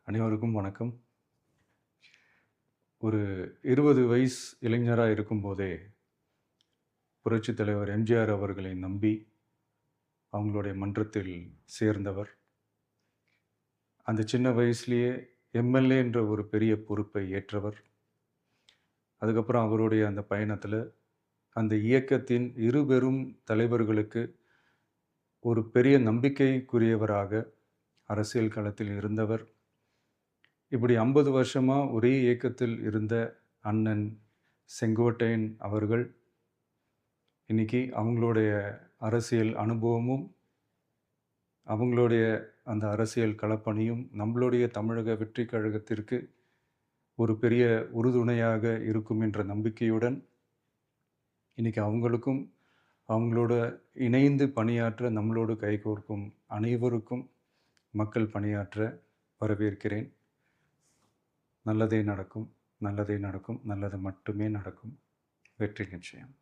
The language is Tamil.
அனைவருக்கும் வணக்கம். ஒரு 20 வயசு இளைஞரா இருக்கும்போதே, புரட்சித் தலைவர் எம்ஜிஆர் அவர்களை நம்பி, அவங்களுடைய மன்றத்தில் சேர்ந்தவர். அந்த சின்ன வயசுலயே எம்எல்ஏ என்ற ஒரு பெரிய பொறுப்பை ஏற்றவர். அதுக்கப்புறம் அவருடைய அந்த பயணத்தில, அந்த இயக்கத்தின் இருபெரும் தலைவர்களுக்கு ஒரு பெரிய நம்பிக்கைக்குரியவராக அரசியல் களத்தில் இருந்தவர். இப்படி 50 வருஷமா ஒரே இயக்கத்தில் இருந்த அண்ணன் செங்கோட்டையன் அவர்கள், இன்னைக்கு அவங்களுடைய அரசியல் அனுபவமும், அவங்களுடைய அந்த அரசியல் களப்பணியும் நம்மளுடைய தமிழக வெற்றிக் கழகத்திற்கு ஒரு பெரிய உறுதுணையாக இருக்கும் என்ற நம்பிக்கையுடன், இன்னைக்கு அவங்களுக்கும், அவங்களோட இணைந்து பணியாற்ற நம்மளோடு கைகோர்க்கும் அனைவருக்கும் மக்கள் பணியாற்ற வரவேற்கிறேன். நல்லதே நடக்கும், நல்லதே நடக்கும், நல்லது மட்டுமே நடக்கும். வெற்றி நிச்சயம்.